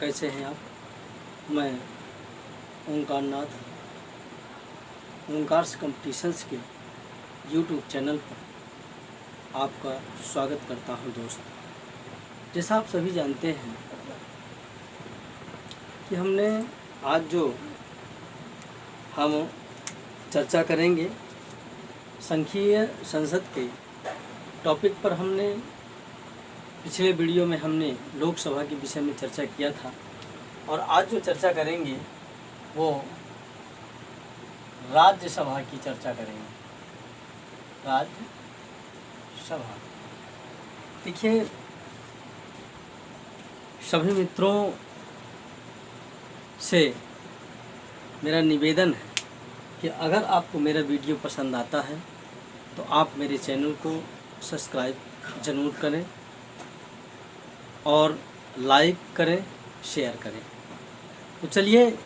कैसे हैं आप। मैं ओंकार नाथ ओंकार कंपटीशंस के यूट्यूब चैनल पर आपका स्वागत करता हूं। दोस्त, जैसा आप सभी जानते हैं कि हमने आज जो हम चर्चा करेंगे संघीय संसद के टॉपिक पर, हमने पिछले वीडियो में हमने लोकसभा के विषय में चर्चा किया था और आज जो चर्चा करेंगे वो राज्यसभा की चर्चा करेंगे। राज्यसभा, देखिए सभी मित्रों से मेरा निवेदन है कि अगर आपको मेरा वीडियो पसंद आता है तो आप मेरे चैनल को सब्सक्राइब ज़रूर करें और लाइक करें, शेयर करें। तो चलिए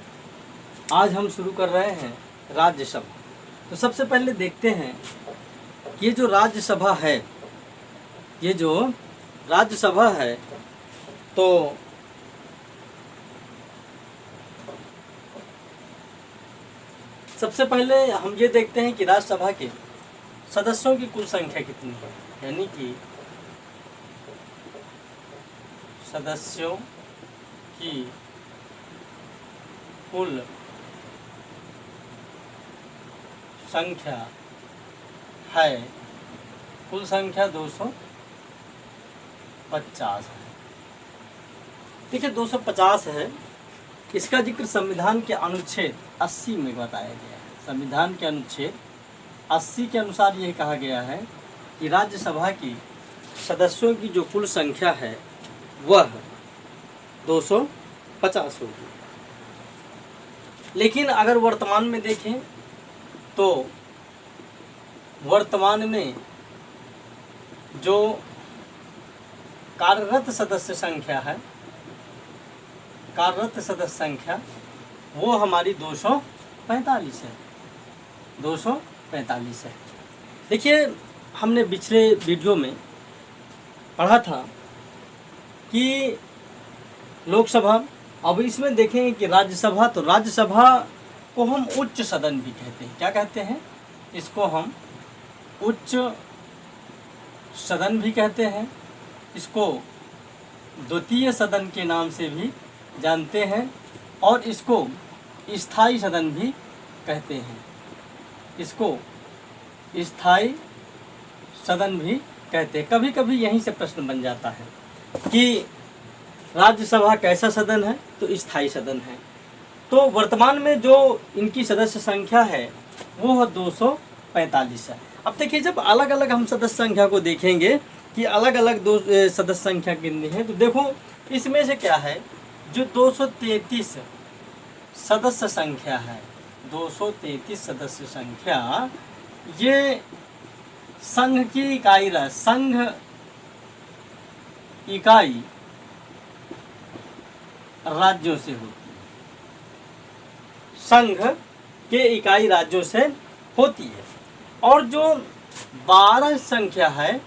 आज हम शुरू कर रहे हैं राज्यसभा। तो सबसे पहले देखते हैं ये जो राज्यसभा है, तो सबसे पहले हम ये देखते हैं कि राज्यसभा के सदस्यों की कुल संख्या कितनी है, यानी कि सदस्यों की कुल संख्या है। कुल संख्या 250 है। देखिए 250 है। इसका जिक्र संविधान के अनुच्छेद 80 में बताया गया है। संविधान के अनुच्छेद 80 के अनुसार यह कहा गया है कि राज्यसभा की सदस्यों की जो कुल संख्या है वह 250 होगी। लेकिन अगर वर्तमान में देखें तो वर्तमान में जो कार्यरत सदस्य संख्या वो हमारी 245 है। 245 है। देखिए हमने पिछले वीडियो में पढ़ा था कि लोकसभा, अब इसमें देखेंगे कि राज्यसभा, तो राज्यसभा को हम उच्च सदन भी कहते हैं। क्या कहते हैं? इसको हम उच्च सदन भी कहते हैं। इसको द्वितीय सदन के नाम से भी जानते हैं और इसको स्थायी सदन भी कहते हैं। इसको स्थायी सदन भी कहते हैं। कभी कभी यहीं से प्रश्न बन जाता है कि राज्यसभा कैसा सदन है, तो स्थायी सदन है। तो वर्तमान में जो इनकी सदस्य संख्या है वो 245 है। अब देखिए जब अलग अलग हम सदस्य संख्या को देखेंगे कि अलग अलग दो सदस्य संख्या कितनी है, तो देखो इसमें से क्या है, जो 233 सदस्य संख्या है, 233 सदस्य संख्या, ये संघ की इकाई संघ इकाई राज्यों से होती है। संघ के इकाई राज्यों से होती है। और जो 12 संख्या है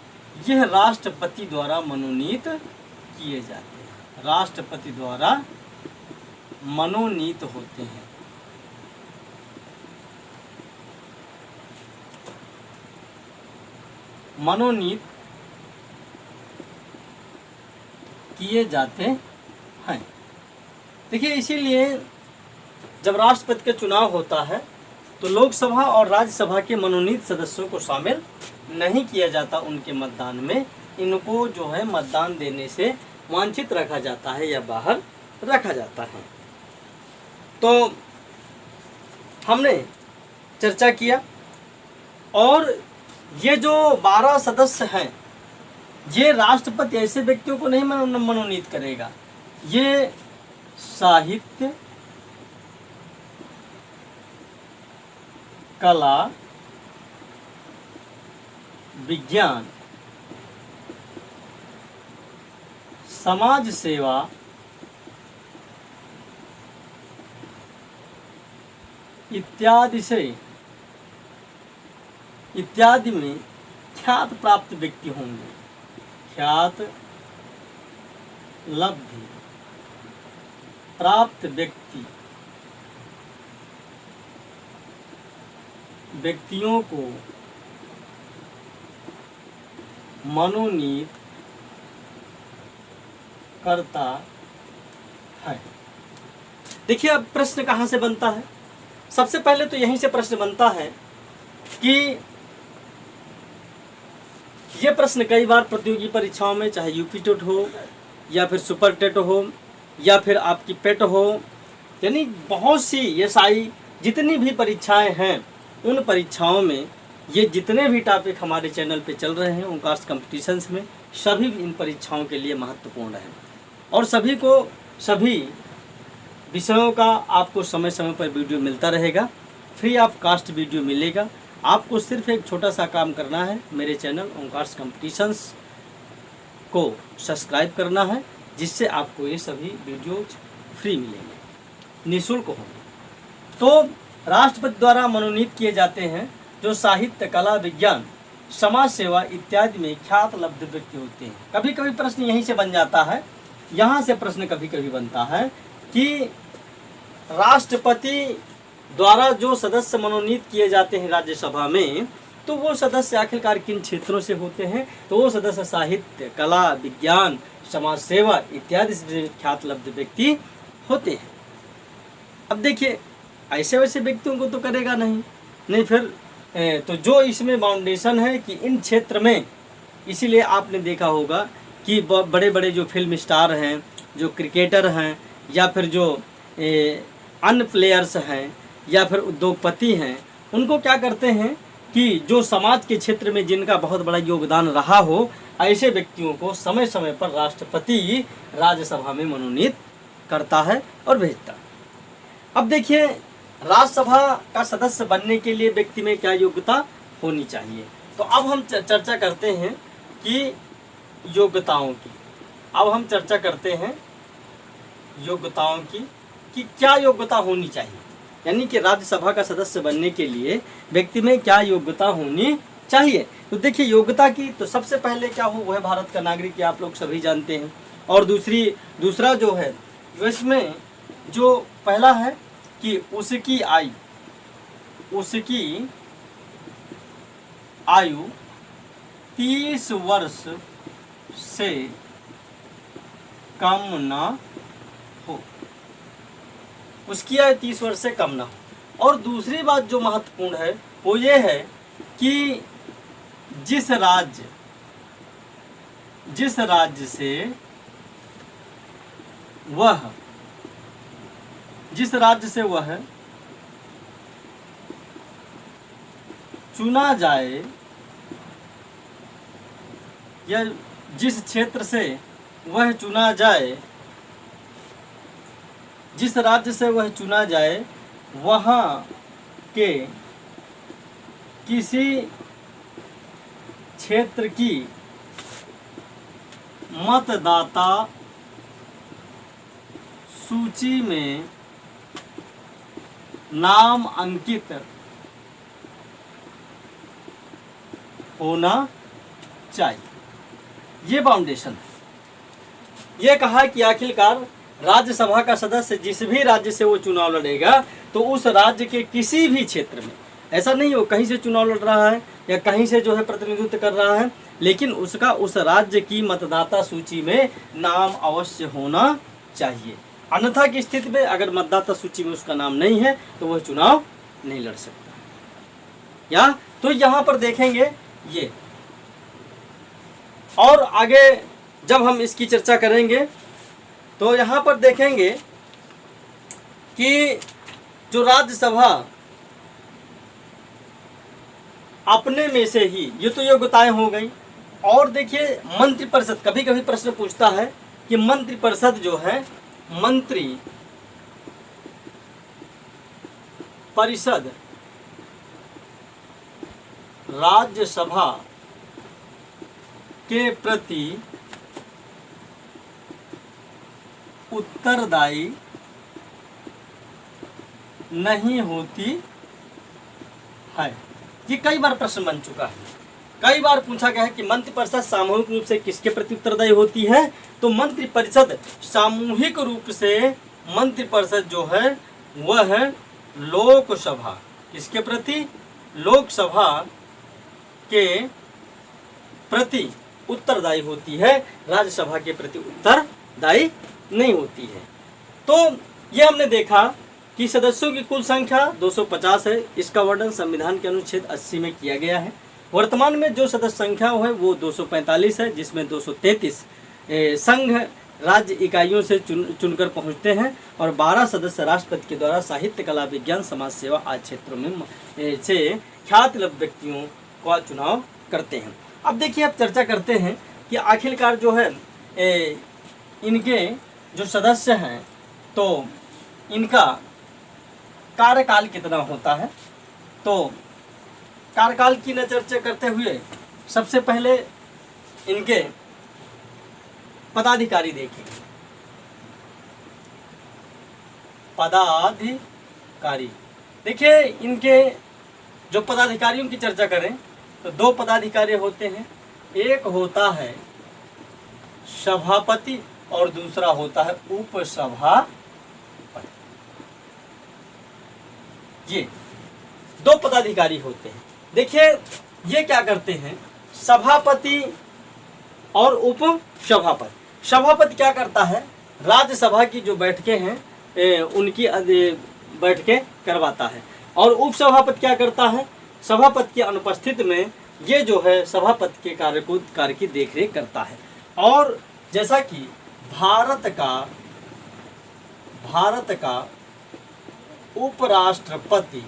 यह राष्ट्रपति द्वारा मनोनीत किए जाते हैं। राष्ट्रपति द्वारा मनोनीत होते हैं। मनोनीत किए जाते हैं। देखिए इसीलिए जब राष्ट्रपति का चुनाव होता है तो लोकसभा और राज्यसभा के मनोनीत सदस्यों को शामिल नहीं किया जाता उनके मतदान में। इनको जो है मतदान देने से वांछित रखा जाता है या बाहर रखा जाता है। तो हमने चर्चा किया और ये जो 12 सदस्य हैं, ये राष्ट्रपति ऐसे व्यक्तियों को नहीं मनोनीत करेगा। ये साहित्य, कला, विज्ञान, समाज सेवा, इत्यादि में ख्यात प्राप्त व्यक्ति होंगे। ख्यात लब्धि प्राप्त व्यक्तियों को मनोनीत करता है। देखिए अब प्रश्न कहाँ से बनता है। सबसे पहले तो यहीं से प्रश्न बनता है कि ये प्रश्न कई बार प्रतियोगी परीक्षाओं में, चाहे यूपी टेट हो या फिर सुपर टेट हो या फिर आपकी पेट हो, यानी बहुत सी एसआई जितनी भी परीक्षाएं हैं उन परीक्षाओं में ये जितने भी टॉपिक हमारे चैनल पे चल रहे हैं ओंकार्स कॉम्पिटिशन्स में, सभी इन परीक्षाओं के लिए महत्वपूर्ण है और सभी को सभी विषयों का आपको समय समय पर वीडियो मिलता रहेगा। फ्री ऑफ कास्ट वीडियो मिलेगा। आपको सिर्फ एक छोटा सा काम करना है, मेरे चैनल ओंकार्स कॉम्पिटिशन्स को सब्सक्राइब करना है, जिससे आपको ये सभी वीडियोज फ्री मिलेंगे, निःशुल्क होंगे। तो राष्ट्रपति द्वारा मनोनीत किए जाते हैं जो साहित्य, कला, विज्ञान, समाज सेवा इत्यादि में ख्यात लब्ध व्यक्ति होते हैं। कभी कभी प्रश्न यहीं से बन जाता है, यहाँ से प्रश्न कभी कभी बनता है कि राष्ट्रपति द्वारा जो सदस्य मनोनीत किए जाते हैं राज्यसभा में, तो वो सदस्य आखिरकार किन क्षेत्रों से होते हैं। तो वो सदस्य साहित्य, कला, विज्ञान, समाज सेवा इत्यादि से ख्यात लब्ध व्यक्ति होते हैं। अब देखिए ऐसे वैसे व्यक्तियों को तो करेगा नहीं फिर तो जो इसमें फाउंडेशन है कि इन क्षेत्र में, इसीलिए आपने देखा होगा कि बड़े बड़े जो फिल्म स्टार हैं, जो क्रिकेटर हैं या फिर जो अन्य प्लेयर्स हैं या फिर उद्योगपति हैं, उनको क्या करते हैं कि जो समाज के क्षेत्र में जिनका बहुत बड़ा योगदान रहा हो, ऐसे व्यक्तियों को समय समय पर राष्ट्रपति राज्यसभा में मनोनीत करता है और भेजता है। अब देखिए राज्यसभा का सदस्य बनने के लिए व्यक्ति में क्या योग्यता होनी चाहिए। तो अब हम चर्चा करते हैं कि योग्यताओं की। अब हम चर्चा करते हैं योग्यताओं की कि क्या योग्यता होनी चाहिए, यानी कि राज्यसभा का सदस्य बनने के लिए व्यक्ति में क्या योग्यता होनी चाहिए। तो देखिए योग्यता की तो सबसे पहले क्या हो, वह भारत का नागरिक, आप लोग सभी जानते हैं। और दूसरा जो है इसमें जो पहला है कि उसकी आयु 30 वर्ष से कम ना हो, उसकी आयु 30 वर्ष से कम ना हो। और दूसरी बात जो महत्वपूर्ण है वो ये है कि जिस राज्य से वह चुना जाए या जिस क्षेत्र से वह चुना जाए, जिस राज्य से वह चुना जाए, वहाँ के किसी क्षेत्र की मतदाता सूची में नाम अंकित होना चाहिए। ये फाउंडेशन है। ये कहा कि आखिरकार राज्यसभा का सदस्य जिस भी राज्य से वो चुनाव लड़ेगा तो उस राज्य के किसी भी क्षेत्र में, ऐसा नहीं हो कहीं से चुनाव लड़ रहा है या कहीं से जो है प्रतिनिधित्व कर रहा है, लेकिन उसका उस राज्य की मतदाता सूची में नाम अवश्य होना चाहिए। अन्यथा की स्थिति में अगर मतदाता सूची में उसका नाम नहीं है तो वह चुनाव नहीं लड़ सकता। या तो यहाँ पर देखेंगे ये, और आगे जब हम इसकी चर्चा करेंगे तो यहाँ पर देखेंगे कि जो राज्यसभा अपने में से ही, ये तो योग्यताएं हो गई। और देखिए मंत्रिपरिषद, कभी कभी प्रश्न पूछता है कि मंत्रिपरिषद जो है, मंत्री परिषद राज्यसभा के प्रति उत्तरदायी नहीं होती है। ये कई बार प्रश्न बन चुका है, कई बार पूछा गया है कि मंत्रिपरिषद सामूहिक रूप से किसके प्रति उत्तरदायी होती है। तो मंत्रिपरिषद सामूहिक रूप से मंत्रिपरिषद जो है वह है लोकसभा। किसके प्रति? लोकसभा के प्रति उत्तरदायी होती है, राज्यसभा के प्रति उत्तरदायी नहीं होती है। तो ये हमने देखा कि सदस्यों की कुल संख्या 250 है। इसका वर्णन संविधान के अनुच्छेद 80 में किया गया है। वर्तमान में जो सदस्य संख्या है वो 245 है, जिसमें 233 संघ राज्य इकाइयों से चुनकर पहुंचते हैं और 12 सदस्य राष्ट्रपति के द्वारा साहित्य, कला, विज्ञान, समाज सेवा आदि क्षेत्रों में से ख्यात व्यक्तियों का चुनाव करते हैं। अब देखिए, अब चर्चा करते हैं कि आखिरकार जो है इनके जो सदस्य हैं तो इनका कार्यकाल कितना होता है। तो कार्यकाल की न चर्चा करते हुए सबसे पहले इनके पदाधिकारी देखेंगे। पदाधिकारी देखिए, इनके जो पदाधिकारियों की चर्चा करें तो 2 पदाधिकारी होते हैं। एक होता है सभापति और दूसरा होता है उपसभापति। ये 2 पदाधिकारी होते हैं। देखिए, ये क्या करते हैं, सभापति और उपसभापति। सभापति क्या करता है, राज्यसभा की जो बैठकें हैं उनकी बैठकें करवाता है, और उपसभापति क्या करता है, सभापति की अनुपस्थिति में ये जो है सभापति के कार्य की देखरेख करता है। और जैसा कि भारत का उपराष्ट्रपति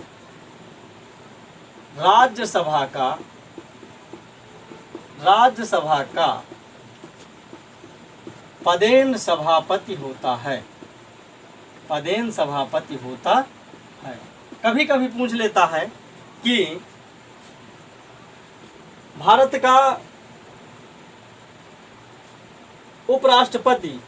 राज्यसभा का पदेन सभापति होता है। पदेन सभापति होता है। कभी कभी पूछ लेता है कि भारत का उपराष्ट्रपति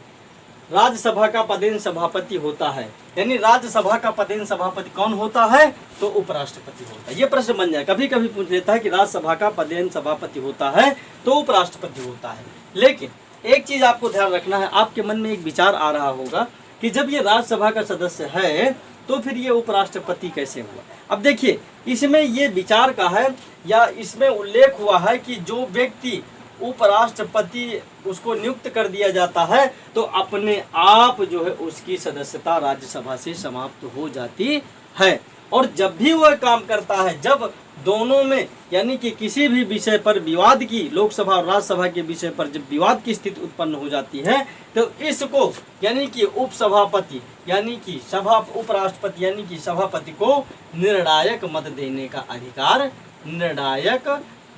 राज्यसभा का पदेन सभापति होता है, यानी राज्यसभा का पदेन सभापति कौन होता है, तो उपराष्ट्रपति होता है। ये प्रश्न बन जाए, कभी कभी पूछ लेता है कि राज्यसभा का पदेन सभापति होता है तो उपराष्ट्रपति होता है। लेकिन एक चीज आपको ध्यान रखना है, आपके मन में एक विचार आ रहा होगा कि जब ये राज्यसभा का सदस्य है तो फिर ये उपराष्ट्रपति कैसे हुआ। अब देखिए, इसमें ये विचार का है या इसमें उल्लेख हुआ है कि जो व्यक्ति उपराष्ट्रपति उसको नियुक्त कर दिया जाता है तो अपने आप जो है उसकी सदस्यता राज्यसभा से समाप्त हो जाती है। और जब भी वह काम करता है, जब दोनों में यानी कि किसी भी विषय पर विवाद की, लोकसभा और राज्यसभा के विषय पर जब विवाद की स्थिति उत्पन्न हो जाती है तो इसको यानी कि उपसभापति यानी कि उपराष्ट्रपति यानी कि सभापति को निर्णायक मत देने का अधिकार, निर्णायक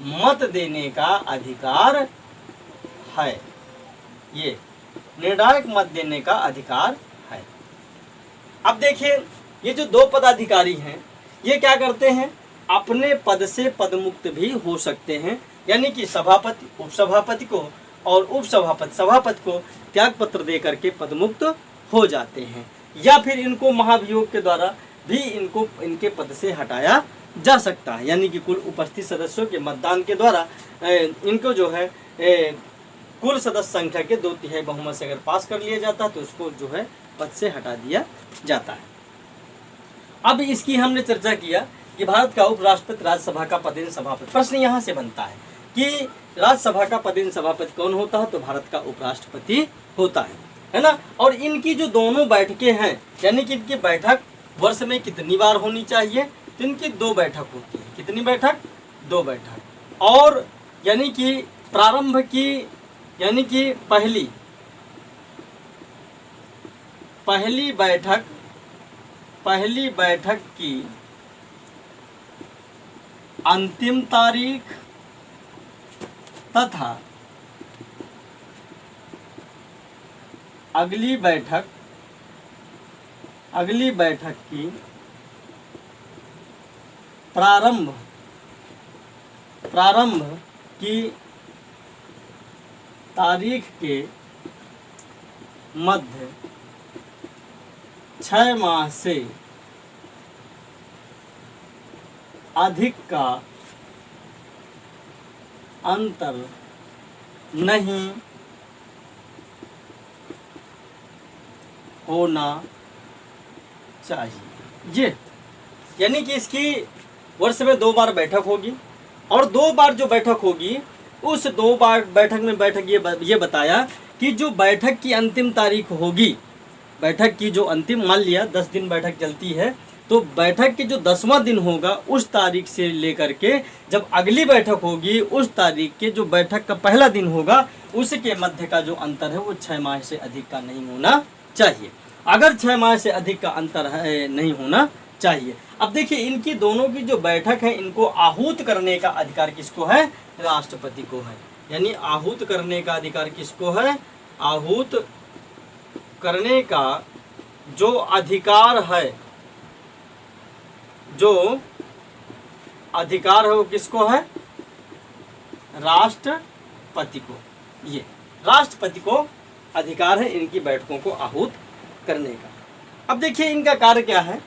मत देने का अधिकार है। ये निर्णायक मत देने का अधिकार है। अब देखिए, ये जो 2 पदाधिकारी हैं ये क्या करते हैं, अपने पद से पदमुक्त भी हो सकते हैं, यानी कि सभापति उपसभापति को और उपसभापति सभापति को त्याग पत्र दे करके पदमुक्त हो जाते हैं, या फिर इनको महाभियोग के द्वारा भी इनके पद से हटाया जा सकता है। यानी कि कुल उपस्थित सदस्यों के मतदान के द्वारा इनको जो है कुल सदस्य संख्या के 2/3 बहुमत से अगर पास कर लिया जाता है तो उसको जो है पद से हटा दिया जाता है। अब इसकी हमने चर्चा किया कि भारत का उपराष्ट्रपति राज्यसभा का पदेन सभापति। प्रश्न यहाँ से बनता है कि राज्यसभा का पदेन सभापति कौन होता है, तो भारत का उपराष्ट्रपति होता है ना। और इनकी जो दोनों बैठकें हैं, यानी कि इनकी बैठक वर्ष में कितनी बार होनी चाहिए, तो इनकी 2 बैठक होती है। कितनी बैठक, 2 बैठक। और यानी कि प्रारंभ की यानी कि पहली बैठक की अंतिम तारीख तथा अगली बैठक की प्रारंभ की तारीख के मध्य 6 माह से अधिक का अंतर नहीं होना चाहिए। ये यानी कि इसकी वर्ष में 2 बार बैठक होगी, और 2 बार जो बैठक होगी उस 2 बार बैठक में ये बताया कि जो बैठक की अंतिम तारीख होगी, बैठक की जो अंतिम, मान लिया 10 दिन बैठक चलती है, तो बैठक के जो 10वां दिन होगा उस तारीख से लेकर के जब अगली बैठक होगी उस तारीख के जो बैठक का पहला दिन होगा उसके मध्य का जो अंतर है वो 6 माह से अधिक का नहीं होना चाहिए। अगर 6 माह से अधिक का अंतर है नहीं होना चाहिए। अब देखिए इनकी दोनों की जो बैठक है, इनको आहूत करने का अधिकार किसको है? राष्ट्रपति को है। यानी आहूत करने का अधिकार किसको है? आहूत करने का जो अधिकार है, जो अधिकार है वो किसको है? राष्ट्रपति को। ये राष्ट्रपति को अधिकार है इनकी बैठकों को आहूत करने का। अब देखिए इनका कार्य क्या है।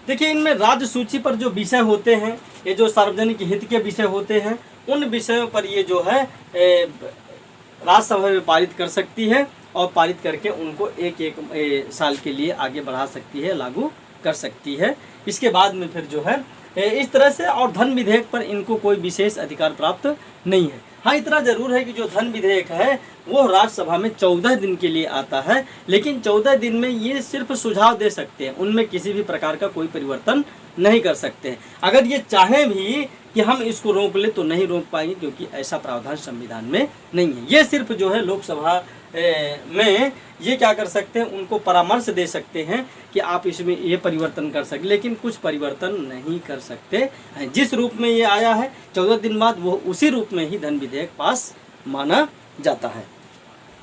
देखिए इनमें राज्य सूची पर जो विषय होते हैं, ये जो सार्वजनिक हित के विषय होते हैं, उन विषयों पर ये जो है राज्यसभा में पारित कर सकती है, और पारित करके उनको एक साल के लिए आगे बढ़ा सकती है, लागू कर सकती है। इसके बाद में फिर जो है इस तरह से, और धन विधेयक पर इनको कोई विशेष अधिकार प्राप्त नहीं है। हाँ, इतना जरूर है कि जो धन विधेयक है वो राज्यसभा में 14 दिन के लिए आता है, लेकिन 14 दिन में ये सिर्फ सुझाव दे सकते हैं, उनमें किसी भी प्रकार का कोई परिवर्तन नहीं कर सकते हैं। अगर ये चाहें भी कि हम इसको रोक ले तो नहीं रोक पाएंगे, क्योंकि ऐसा प्रावधान संविधान में नहीं है। ये सिर्फ जो है लोकसभा में ये क्या कर सकते हैं, उनको परामर्श दे सकते हैं कि आप इसमें ये परिवर्तन कर सकते, लेकिन कुछ परिवर्तन नहीं कर सकते हैं। जिस रूप में ये आया है 14 दिन बाद, वो उसी रूप में ही धन विधेयक पास माना जाता है।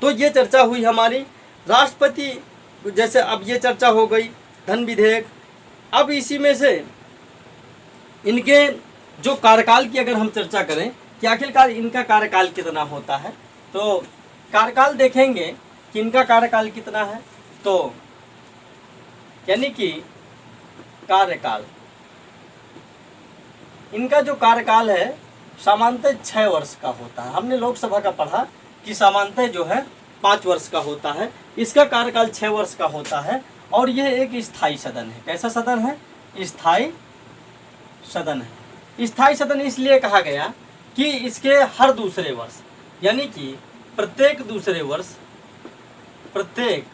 तो ये चर्चा हुई हमारी राष्ट्रपति, जैसे अब ये चर्चा हो गई धन विधेयक। अब इसी में से इनके जो कार्यकाल की अगर हम चर्चा करें कि आखिरकार इनका कार्यकाल कितना होता है, तो कार्यकाल देखेंगे कि इनका कार्यकाल कितना है। तो यानी कि कार्यकाल, इनका जो कार्यकाल है सामान्यतः 6 वर्ष का होता है। हमने लोकसभा का पढ़ा कि सामान्यतः जो है 5 वर्ष का होता है, इसका कार्यकाल 6 वर्ष का होता है। और यह एक स्थायी सदन है। कैसा सदन है? स्थायी सदन है। स्थायी सदन इसलिए कहा गया कि इसके हर दूसरे वर्ष, यानी कि प्रत्येक दूसरे वर्ष, प्रत्येक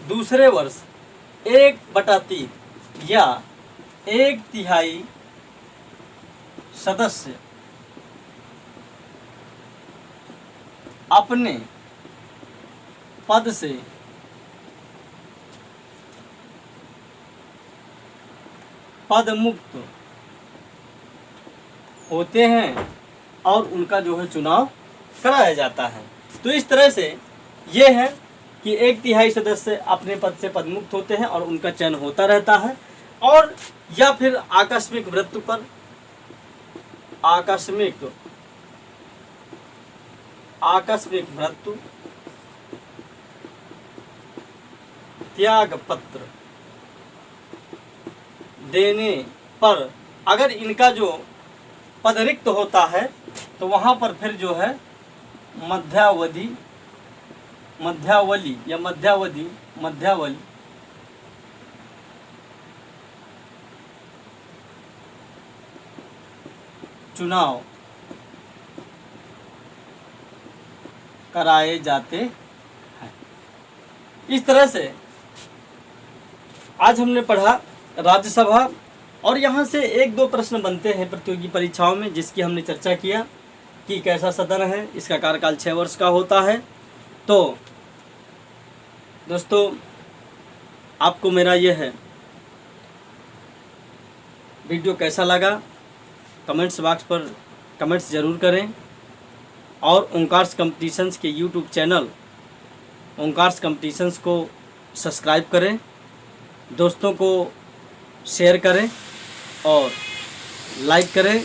दूसरे वर्ष 1/3 या 1/3 सदस्य अपने पद से पद मुक्त होते हैं और उनका जो है चुनाव कराया जाता है। तो इस तरह से ये है कि 1/3 सदस्य अपने पद से पद मुक्त होते हैं और उनका चयन होता रहता है, और या फिर आकस्मिक मृत्यु पर, आकस्मिक मृत्यु, त्याग पत्र देने पर अगर इनका जो पद रिक्त होता है तो वहाँ पर फिर जो है मध्यावधि चुनाव कराए जाते हैं। इस तरह से आज हमने पढ़ा राज्यसभा, और यहाँ से 1-2 प्रश्न बनते हैं प्रतियोगी परीक्षाओं में, जिसकी हमने चर्चा किया कि कैसा सदन है, इसका कार्यकाल 6 वर्ष का होता है। तो दोस्तों आपको मेरा ये है वीडियो कैसा लगा, कमेंट्स बॉक्स पर कमेंट्स ज़रूर करें, और ओंकार्स कॉम्पिटिशन्स के यूट्यूब चैनल ओंकार्स कॉम्पिटिशन्स को सब्सक्राइब करें, दोस्तों को शेयर करें और लाइक करें।